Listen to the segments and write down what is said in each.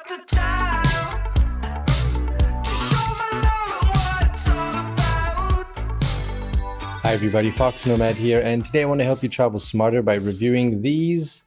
the time to show my love what it's all about. Hi everybody, foXnoMad here, and today I want to help you travel smarter by reviewing these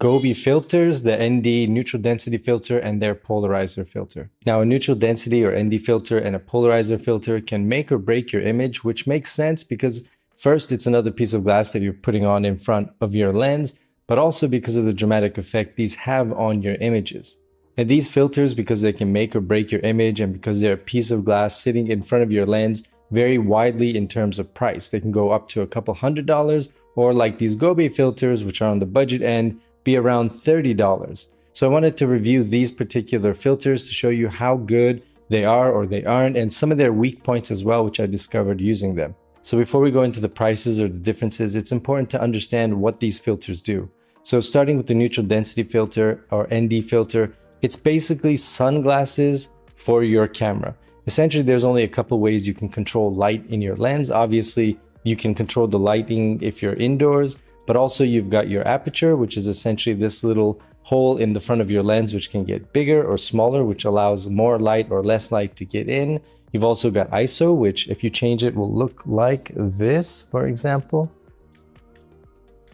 Gobe filters, the ND neutral density filter and their polarizer filter. Now, a neutral density or ND filter and a polarizer filter can make or break your image, which makes sense because first, it's another piece of glass that you're putting on in front of your lens, but also because of the dramatic effect these have on your images. And these filters, because they can make or break your image and because they're a piece of glass sitting in front of your lens, vary widely in terms of price. They can go up to a couple $100, or like these Gobe filters, which are on the budget end, be around $30. So I wanted to review these particular filters to show you how good they are or they aren't, and some of their weak points as well, which I discovered using them. So before we go into the prices or the differences, it's important to understand what these filters do. So starting with the neutral density filter or ND filter, it's basically sunglasses for your camera. Essentially, there's only a couple ways you can control light in your lens. Obviously, you can control the lighting if you're indoors, but also you've got your aperture, which is essentially this little hole in the front of your lens, which can get bigger or smaller, which allows more light or less light to get in. You've also got ISO, which if you change it will look like this, for example.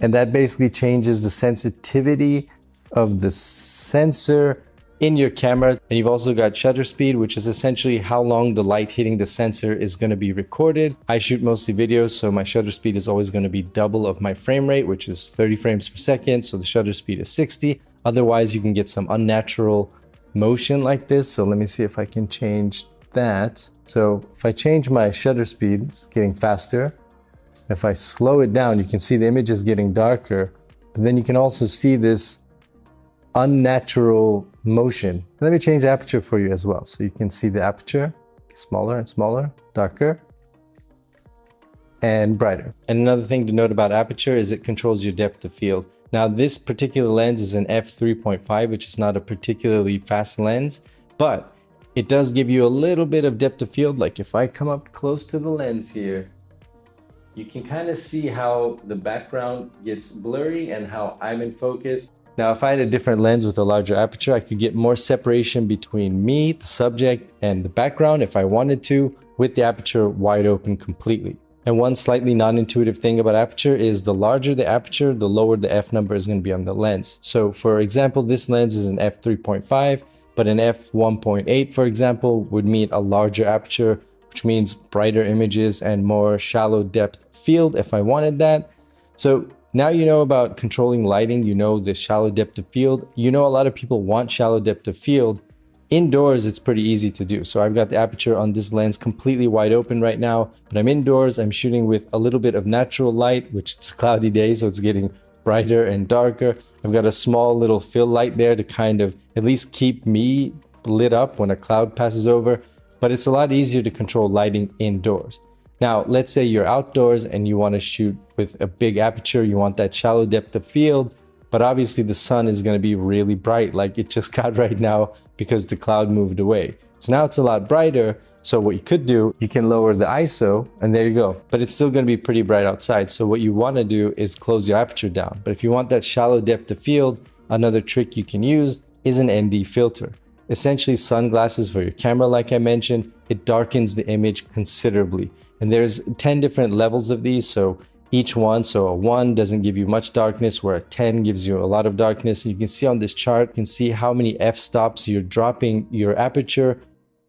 And that basically changes the sensitivity of the sensor in your camera. And you've also got shutter speed, which is essentially how long the light hitting the sensor is going to be recorded. I shoot mostly videos, so my shutter speed is always going to be double of my frame rate, which is 30 frames per second. So the shutter speed is 60. Otherwise, you can get some unnatural motion like this. So let me see if I can change that. So if I change my shutter speed, it's getting faster. If I slow it down, you can see the image is getting darker, but then you can also see this unnatural motion. Let me change the aperture for you as well. So you can see the aperture smaller and smaller, darker and brighter. And another thing to note about aperture is it controls your depth of field. Now, this particular lens is an f3.5, which is not a particularly fast lens, but it does give you a little bit of depth of field. Like if I come up close to the lens here, you can kind of see how the background gets blurry and how I'm in focus. Now, if I had a different lens with a larger aperture, I could get more separation between me, the subject, and the background if I wanted to, with the aperture wide open completely. And one slightly non-intuitive thing about aperture is the larger the aperture, the lower the f number is going to be on the lens. So for example, this lens is an f3.5, but an f1.8, for example, would mean a larger aperture, which means brighter images and more shallow depth field if I wanted that. So now you know about controlling lighting, you know the shallow depth of field. You know a lot of people want shallow depth of field. Indoors, it's pretty easy to do. So I've got the aperture on this lens completely wide open right now, but I'm indoors, I'm shooting with a little bit of natural light, which it's a cloudy day, so it's getting brighter and darker. I've got a small little fill light there to kind of at least keep me lit up when a cloud passes over, but it's a lot easier to control lighting indoors. Now, let's say you're outdoors and you want to shoot with a big aperture, you want that shallow depth of field, but obviously the sun is going to be really bright like it just got right now because the cloud moved away. So now it's a lot brighter. So what you could do, you can lower the ISO and there you go, but it's still going to be pretty bright outside. So what you want to do is close your aperture down. But if you want that shallow depth of field, another trick you can use is an ND filter. Essentially sunglasses for your camera, like I mentioned, it darkens the image considerably. And there's 10 different levels of these, so each one, so a 1 doesn't give you much darkness, where a 10 gives you a lot of darkness. And you can see on this chart, you can see how many f-stops you're dropping your aperture,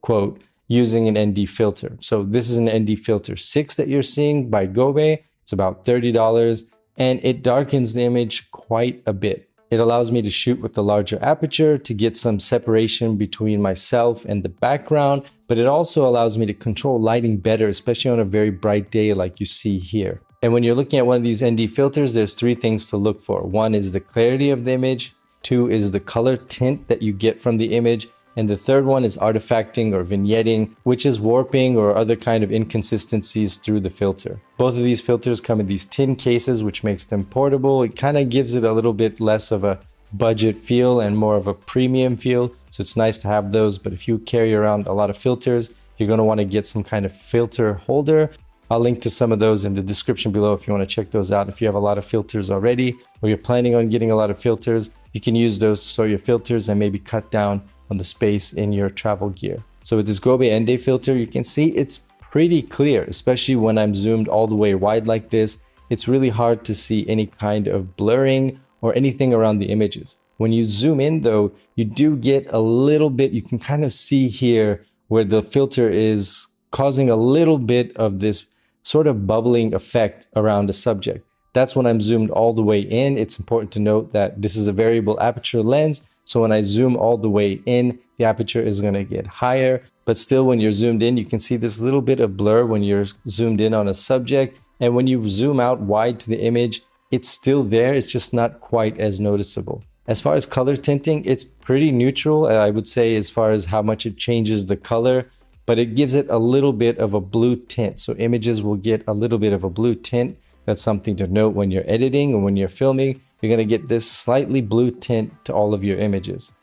quote, using an ND filter. So this is an ND filter 6 that you're seeing by Gobe. It's about $30, and it darkens the image quite a bit. It allows me to shoot with the larger aperture to get some separation between myself and the background, but it also allows me to control lighting better, especially on a very bright day like you see here. And when you're looking at one of these ND filters, there's 3 things to look for. 1 is the clarity of the image, 2 is the color tint that you get from the image, and the third one is artifacting or vignetting, which is warping or other kind of inconsistencies through the filter. Both of these filters come in these tin cases, which makes them portable. It kind of gives it a little bit less of a budget feel and more of a premium feel. So it's nice to have those. But if you carry around a lot of filters, you're going to want to get some kind of filter holder. I'll link to some of those in the description below if you want to check those out. If you have a lot of filters already, or you're planning on getting a lot of filters, you can use those to store your filters and maybe cut down on the space in your travel gear. So with this Gobe ND filter, you can see it's pretty clear, especially when I'm zoomed all the way wide like this. It's really hard to see any kind of blurring or anything around the images. When you zoom in though, you do get a little bit, you can kind of see here where the filter is causing a little bit of this sort of bubbling effect around the subject. That's when I'm zoomed all the way in. It's important to note that this is a variable aperture lens. So when I zoom all the way in, the aperture is going to get higher. But still, when you're zoomed in, you can see this little bit of blur when you're zoomed in on a subject. And when you zoom out wide to the image, it's still there. It's just not quite as noticeable. As far as color tinting, it's pretty neutral, I would say, as far as how much it changes the color, but it gives it a little bit of a blue tint. So images will get a little bit of a blue tint. That's something to note when you're editing and when you're filming. You're going to get this slightly blue tint to all of your images.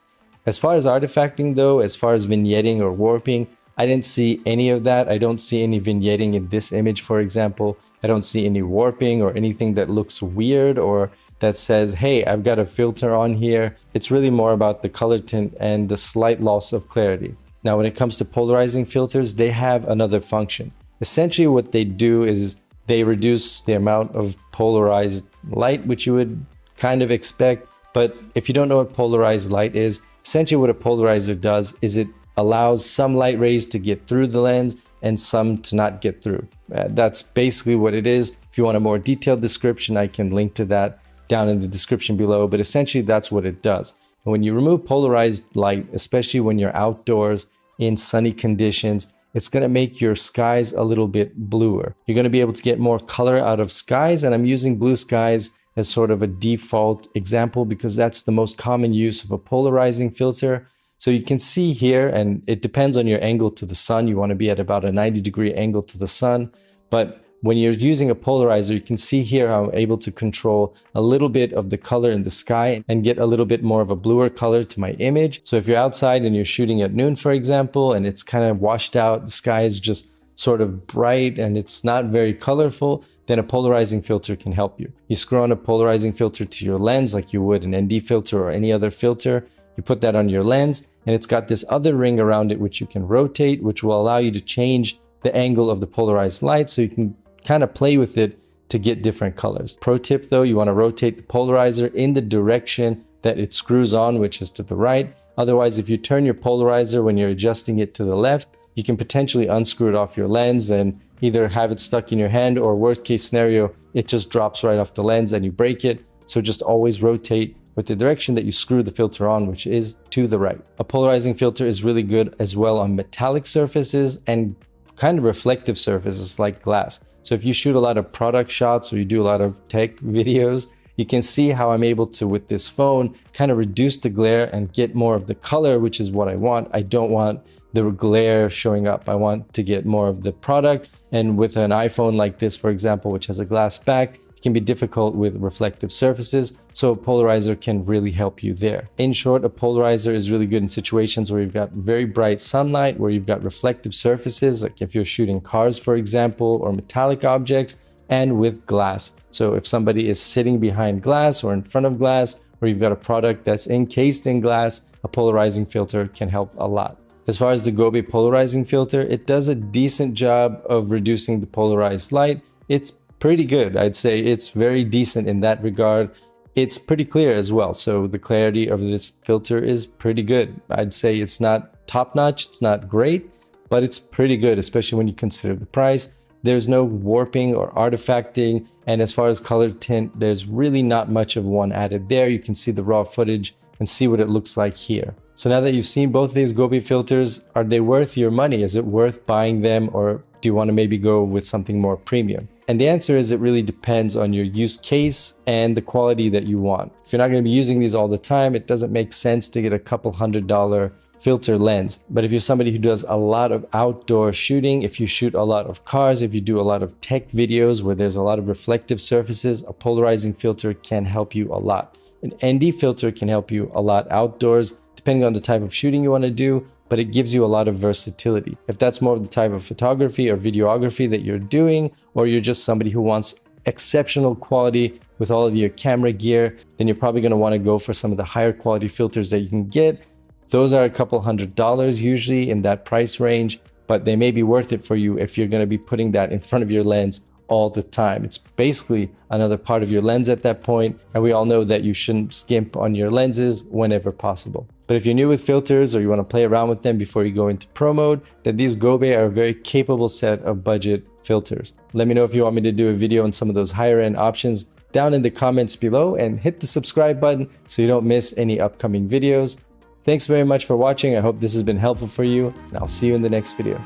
As far as artifacting though, as far as vignetting or warping, I didn't see any of that. I don't see any vignetting in this image, for example. I don't see any warping or anything that looks weird or that says, hey, I've got a filter on here. It's really more about the color tint and the slight loss of clarity. Now, when it comes to polarizing filters, they have another function. Essentially, what they do is they reduce the amount of polarized light, which you would kind of expect. But if you don't know what polarized light is, essentially what a polarizer does is it allows some light rays to get through the lens and some to not get through. That's basically what it is. If you want a more detailed description, I can link to that down in the description below, but essentially that's what it does. And when you remove polarized light, especially when you're outdoors in sunny conditions, it's going to make your skies a little bit bluer. You're going to be able to get more color out of skies, and I'm using blue skies as sort of a default example because that's the most common use of a polarizing filter. So you can see here, and it depends on your angle to the sun. You want to be at about a 90-degree angle to the sun. But when you're using a polarizer, you can see here how I'm able to control a little bit of the color in the sky and get a little bit more of a bluer color to my image. So if you're outside and you're shooting at noon, for example, and it's kind of washed out, the sky is just sort of bright and it's not very colorful, then a polarizing filter can help you. You screw on a polarizing filter to your lens like you would an ND filter or any other filter. You put that on your lens and it's got this other ring around it which you can rotate, which will allow you to change the angle of the polarized light so you can kind of play with it to get different colors. Pro tip though, you want to rotate the polarizer in the direction that it screws on, which is to the right. Otherwise, if you turn your polarizer when you're adjusting it to the left, you can potentially unscrew it off your lens and either have it stuck in your hand or worst case scenario, it just drops right off the lens and you break it. So just always rotate with the direction that you screw the filter on, which is to the right. A polarizing filter is really good as well on metallic surfaces and kind of reflective surfaces like glass. So if you shoot a lot of product shots or you do a lot of tech videos, you can see how I'm able to, with this phone, kind of reduce the glare and get more of the color, which is what I want. I don't want the glare showing up. I want to get more of the product. And with an iPhone like this, for example, which has a glass back, it can be difficult with reflective surfaces. So a polarizer can really help you there. In short, a polarizer is really good in situations where you've got very bright sunlight, where you've got reflective surfaces, like if you're shooting cars, for example, or metallic objects, and with glass. So if somebody is sitting behind glass or in front of glass, or you've got a product that's encased in glass, a polarizing filter can help a lot. As far as the Gobe polarizing filter, it does a decent job of reducing the polarized light. It's pretty good. I'd say it's very decent in that regard. It's pretty clear as well. So the clarity of this filter is pretty good. I'd say it's not top notch. It's not great, but it's pretty good, especially when you consider the price. There's no warping or artifacting. And as far as color tint, there's really not much of one added there. You can see the raw footage and see what it looks like here. So now that you've seen both of these Gobe filters, are they worth your money? Is it worth buying them, or do you want to maybe go with something more premium? And the answer is it really depends on your use case and the quality that you want. If you're not going to be using these all the time, it doesn't make sense to get a couple $100 filter lens. But if you're somebody who does a lot of outdoor shooting, if you shoot a lot of cars, if you do a lot of tech videos where there's a lot of reflective surfaces, a polarizing filter can help you a lot. An ND filter can help you a lot outdoors, depending on the type of shooting you want to do, but it gives you a lot of versatility. If that's more of the type of photography or videography that you're doing, or you're just somebody who wants exceptional quality with all of your camera gear, then you're probably going to want to go for some of the higher quality filters that you can get. Those are a couple $100 usually in that price range, but they may be worth it for you if you're going to be putting that in front of your lens all the time. It's basically another part of your lens at that point, and we all know that you shouldn't skimp on your lenses whenever possible. But if you're new with filters or you want to play around with them before you go into pro mode, then these Gobe are a very capable set of budget filters. Let me know if you want me to do a video on some of those higher end options down in the comments below, and hit the subscribe button so you don't miss any upcoming videos. Thanks very much for watching. I hope this has been helpful for you, and I'll see you in the next video.